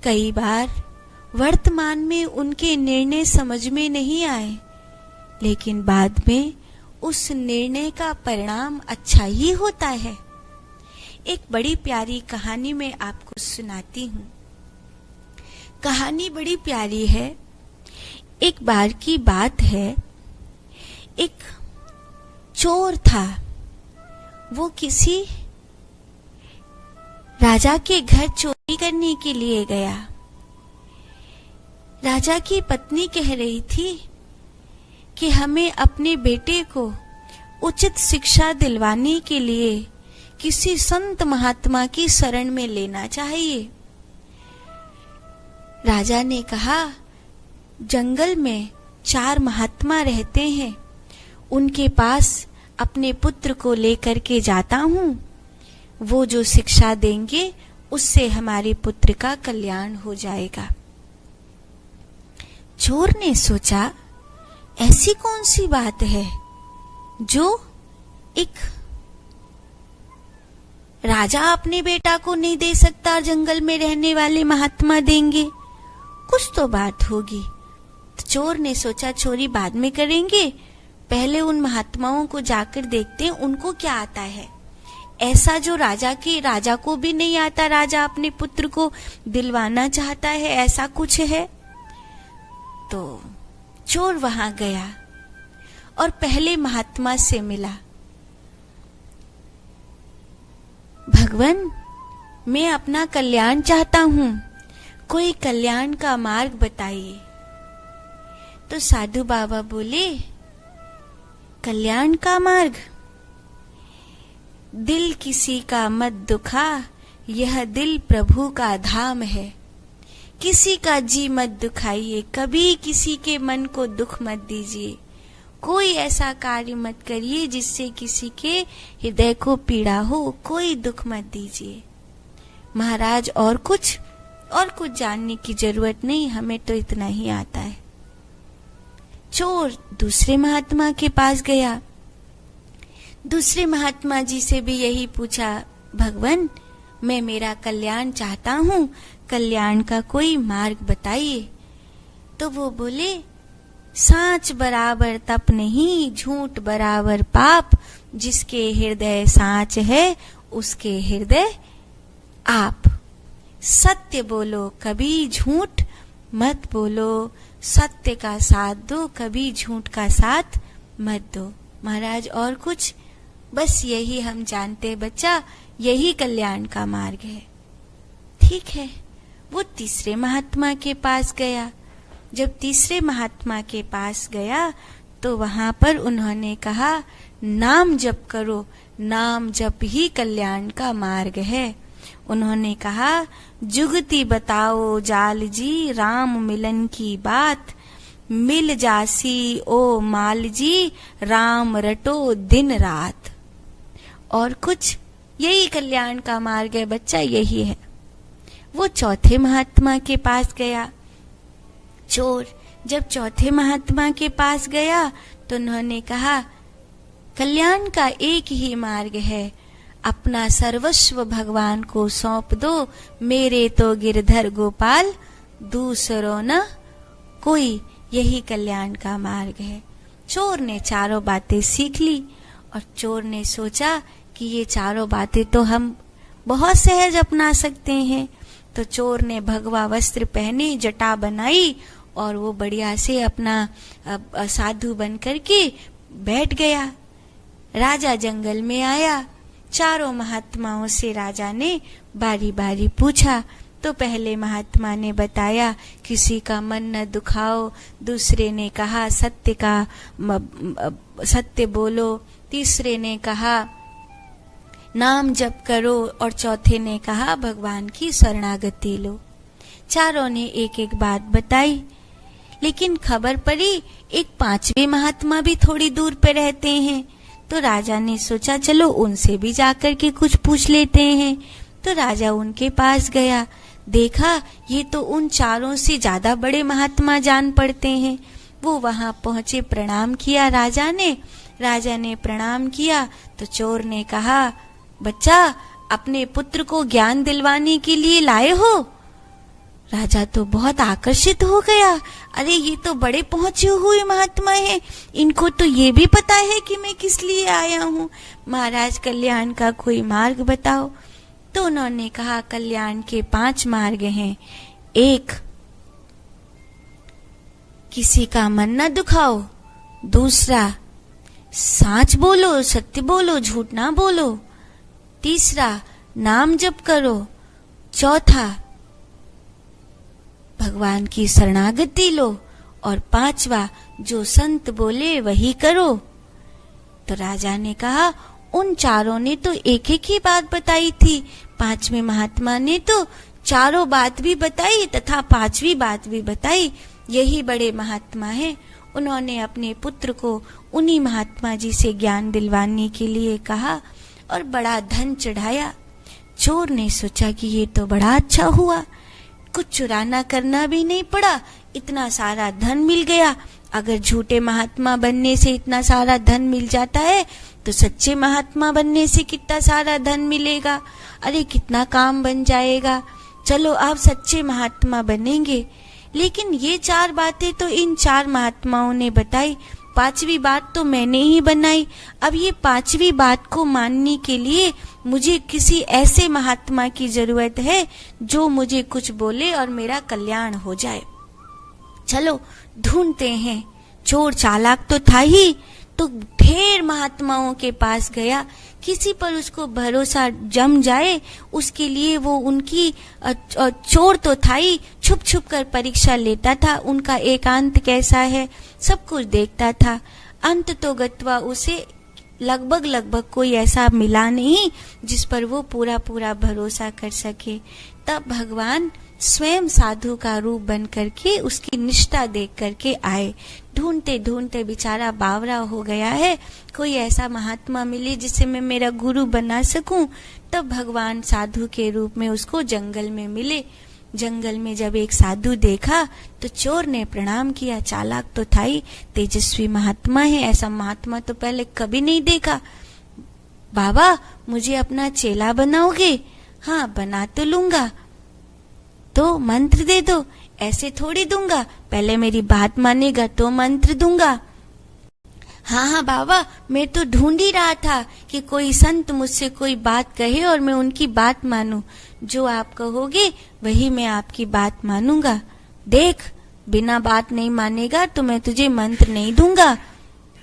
कई बार वर्तमान में उनके निर्णय समझ में नहीं आए, लेकिन बाद में उस निर्णय का परिणाम अच्छा ही होता है। एक बड़ी प्यारी कहानी मैं आपको सुनाती हूँ। कहानी बड़ी प्यारी है। एक बार की बात है, एक चोर था। वो किसी राजा के घर चोरी करने के लिए गया। राजा की पत्नी कह रही थी कि हमें अपने बेटे को उचित शिक्षा दिलवाने के लिए किसी संत महात्मा की शरण में लेना चाहिए। राजा ने कहा, जंगल में 4 महात्मा रहते हैं, उनके पास अपने पुत्र को लेकर के जाता हूँ। वो जो शिक्षा देंगे उससे हमारे पुत्र का कल्याण हो जाएगा। चोर ने सोचा, ऐसी कौन सी बात है जो एक राजा अपने बेटा को नहीं दे सकता, जंगल में रहने वाले महात्मा देंगे, कुछ तो बात होगी। तो चोर ने सोचा, चोरी बाद में करेंगे, पहले उन महात्माओं को जाकर देखते हैं उनको क्या आता है। ऐसा जो राजा को भी नहीं आता, राजा अपने पुत्र को दिलवाना चाहता है, ऐसा कुछ है। तो चोर वहां गया और पहले महात्मा से मिला। भगवान, मैं अपना कल्याण चाहता हूँ, कोई कल्याण का मार्ग बताइए। तो साधु बाबा बोले, कल्याण का मार्ग? दिल किसी का मत दुखा, यह दिल प्रभु का धाम है। किसी का जी मत दुखाइए, कभी किसी के मन को दुख मत दीजिए। कोई ऐसा कार्य मत करिए जिससे किसी के हृदय को पीड़ा हो, कोई दुख मत दीजिए। महाराज, और कुछ जानने की जरूरत नहीं, हमें तो इतना ही आता है। चोर दूसरे महात्मा के पास गया। दूसरे महात्मा जी से भी यही पूछा, भगवान, मैं मेरा कल्याण चाहता हूँ, कल्याण का कोई मार्ग बताइए। तो वो बोले, सांच बराबर तप नहीं, झूठ बराबर पाप, जिसके हृदय सांच है उसके हृदय आप। सत्य बोलो, कभी झूठ मत बोलो, सत्य का साथ दो, कभी झूठ का साथ मत दो। महाराज, और कुछ? बस यही हम जानते बच्चा, यही कल्याण का मार्ग है। ठीक है। वो तीसरे महात्मा के पास गया। जब तीसरे महात्मा के पास गया तो वहां पर उन्होंने कहा, नाम जप करो, नाम जप ही कल्याण का मार्ग है। उन्होंने कहा, जुगती बताओ जाल जी, राम मिलन की बात, मिल जासी ओ माल जी, राम रटो दिन रात। और कुछ? यही कल्याण का मार्ग है बच्चा, यही है। वो चौथे महात्मा के पास गया। चोर जब चौथे महात्मा के पास गया तो उन्होंने कहा, कल्याण का एक ही मार्ग है, अपना सर्वस्व भगवान को सौंप दो, मेरे तो गिरधर गोपाल दूसरो न कोई, यही कल्याण का मार्ग है। चोर ने चारों बातें सीख ली और चोर ने सोचा कि ये चारों बातें तो हम बहुत सहज अपना सकते हैं। तो चोर ने भगवा वस्त्र पहने, जटा बनाई और वो बढ़िया से अपना साधु बन करके बैठ गया। राजा जंगल में आया। चारों महात्माओं से राजा ने बारी बारी पूछा। तो पहले महात्मा ने बताया, किसी का मन न दुखाओ। दूसरे ने कहा, सत्य बोलो। तीसरे ने कहा, नाम जप करो। और चौथे ने कहा, भगवान की शरणागति लो। चारों ने एक एक बात बताई, लेकिन खबर पड़ी एक पांचवे महात्मा भी थोड़ी दूर पे रहते हैं। तो राजा ने सोचा, चलो उनसे भी जाकर के कुछ पूछ लेते हैं। तो राजा उनके पास गया। देखा, ये तो उन चारों से ज्यादा बड़े महात्मा जान पड़ते हैं। वो वहां पहुंचे, प्रणाम किया राजा ने प्रणाम किया। तो चोर ने कहा, बच्चा, अपने पुत्र को ज्ञान दिलवाने के लिए लाए हो? राजा तो बहुत आकर्षित हो गया। अरे ये तो बड़े पहुंचे हुए महात्मा हैं, इनको तो ये भी पता है कि मैं किस लिए आया हूँ। महाराज कल्याण का कोई मार्ग बताओ। तो उन्होंने कहा कल्याण के 5 मार्ग हैं। 1, किसी का मन न दुखाओ। दूसरा, सच बोलो, सत्य बोलो, झूठ ना बोलो। तीसरा, नाम जप करो। चौथा, भगवान की शरणागति लो। और 5वां, जो संत बोले वही करो। तो राजा ने कहा उन चारों ने तो एक एक ही बात बताई थी, 5वें महात्मा ने तो चारों बात भी बताई तथा 5वीं बात भी बताई। यही बड़े महात्मा हैं। उन्होंने अपने पुत्र को उन्हीं महात्मा जी से ज्ञान दिलवाने के लिए कहा और बड़ा धन चढ़ाया। चोर ने सोचा कि ये तो बड़ा अच्छा हुआ, कुछ चुराना करना भी नहीं पड़ा, इतना सारा धन मिल गया। अगर झूठे महात्मा बनने से इतना सारा धन मिल जाता है तो सच्चे महात्मा बनने से कितना सारा धन मिलेगा। अरे कितना काम बन जाएगा। चलो आप सच्चे महात्मा बनेंगे। लेकिन ये 4 बातें तो इन 4 महात्माओं ने बताई, 5वीं बात तो मैंने ही बनाई। अब ये 5वीं बात को मानने के लिए मुझे किसी ऐसे महात्मा की जरूरत है जो मुझे कुछ बोले और मेरा कल्याण हो जाए। चलो ढूंढते हैं। चोर चालाक तो था ही, तो ढेर महात्माओं के पास गया। किसी पर उसको भरोसा जम जाए उसके लिए वो उनकी चोर तो था ही, छुप छुप कर परीक्षा लेता था, उनका एकांत कैसा है सब कुछ देखता था। अंत तो गत्वा उसे लगभग कोई ऐसा मिला नहीं जिस पर वो पूरा भरोसा कर सके। तब भगवान स्वयं साधु का रूप बन करके उसकी निष्ठा देख करके आए। ढूंढते ढूंढते बेचारा बावरा हो गया है, कोई ऐसा महात्मा मिले जिसे मैं मेरा गुरु बना सकूं। तब भगवान साधु के रूप में उसको जंगल में मिले। जंगल में जब एक साधु देखा तो चोर ने प्रणाम किया। चालाक तो था ही, तेजस्वी महात्मा है, ऐसा महात्मा तो पहले कभी नहीं देखा। बाबा मुझे अपना चेला बनाओगे? हाँ बना तो लूंगा, तो मंत्र दे दो। ऐसे थोड़ी दूंगा, पहले मेरी बात मानेगा तो मंत्र दूंगा। हाँ बाबा, मैं तो ढूंढ ही रहा था कि कोई संत मुझसे कोई बात कहे और मैं उनकी बात मानूं। जो आप कहोगे वही मैं आपकी बात मानूंगा। देख, बिना बात नहीं मानेगा तो मैं तुझे मंत्र नहीं दूंगा।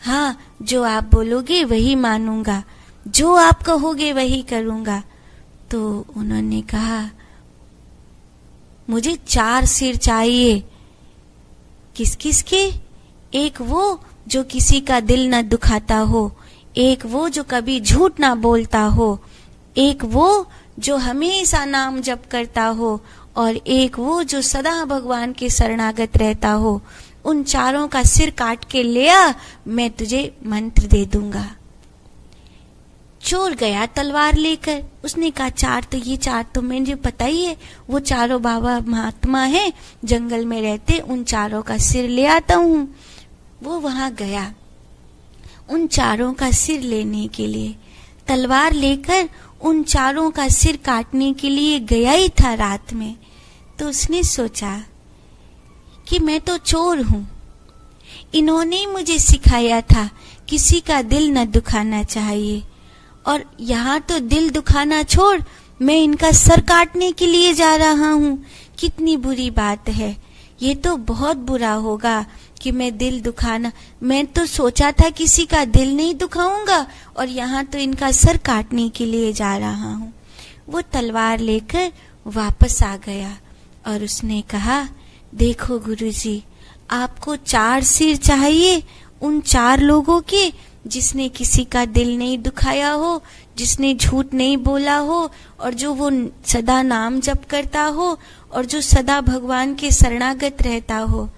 हाँ, जो आप बोलोगे वही मानूंगा, जो आप कहोगे वही करूंगा। तो उन्होंने कहा मुझे 4 सिर चाहिए। किस किस के? एक वो जो किसी का दिल न दुखाता हो, एक वो जो कभी झूठ ना बोलता हो, एक वो जो हमेशा नाम जप करता हो, और एक वो जो सदा भगवान के शरणागत रहता हो। उन चारों का सिर काट के ले आ, मैं तुझे मंत्र दे दूंगा। चोर गया तलवार लेकर। उसने कहा 4 तो ये 4 तो मुझे पता ही है, वो चारों बाबा महात्मा हैं, जंगल में रहते, उन चारों का सिर ले आता हूँ। वो वहां गया उन चारों का सिर लेने के लिए, तलवार लेकर उन चारों का सिर काटने के लिए गया ही था रात में। तो उसने सोचा कि मैं तो चोर हूँ, इन्होंने ही मुझे सिखाया था किसी का दिल न दुखाना चाहिए, और यहाँ तो दिल दुखाना छोड़ मैं इनका सर काटने के लिए जा रहा हूँ। कितनी बुरी बात है, ये तो बहुत बुरा होगा कि मैं दिल दुखाना, मैं तो सोचा था किसी का दिल नहीं दुखाऊंगा और यहाँ तो इनका सर काटने के लिए जा रहा हूँ। वो तलवार लेकर वापस आ गया और उसने कहा देखो गुरुजी, आपको 4 सिर चाहिए उन 4 लोगों के जिसने किसी का दिल नहीं दुखाया हो, जिसने झूठ नहीं बोला हो, और जो वो सदा नाम जप करता हो, और जो सदा भगवान के शरणागत रहता हो।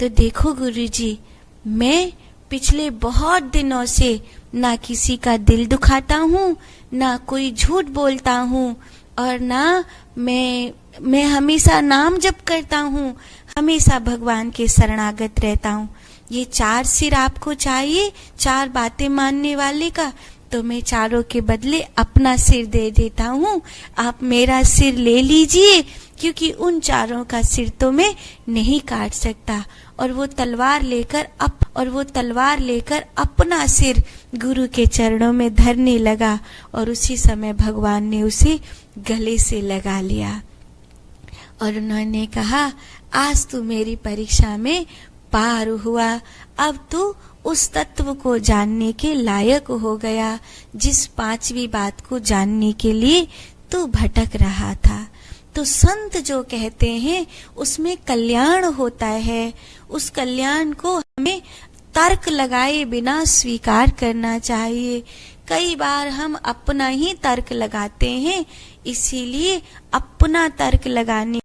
तो देखो गुरुजी, मैं पिछले बहुत दिनों से ना किसी का दिल दुखाता हूँ, ना कोई झूठ बोलता हूँ, और ना मैं हमेशा नाम जप करता हूँ, हमेशा भगवान के शरणागत रहता हूँ। ये 4 सिर आपको चाहिए 4 बातें मानने वाले का, तो मैं चारों के बदले अपना सिर दे देता हूँ। आप मेरा सिर ले लीजिए, क्योंकि उन चारों का सिर तो मैं नहीं काट सकता। और वो तलवार लेकर अपना सिर गुरु के चरणों में धरने लगा और उसी समय भगवान ने उसे गले से लगा लिया और उन्होंने कहा, आज तू मेरी परीक्षा में पार हुआ, अब तू उस तत्व को जानने के लायक हो गया जिस पांचवी बात को जानने के लिए तू भटक रहा था। तो संत जो कहते हैं उसमें कल्याण होता है, उस कल्याण को हमें तर्क लगाए बिना स्वीकार करना चाहिए। कई बार हम अपना ही तर्क लगाते हैं, इसीलिए अपना तर्क लगाने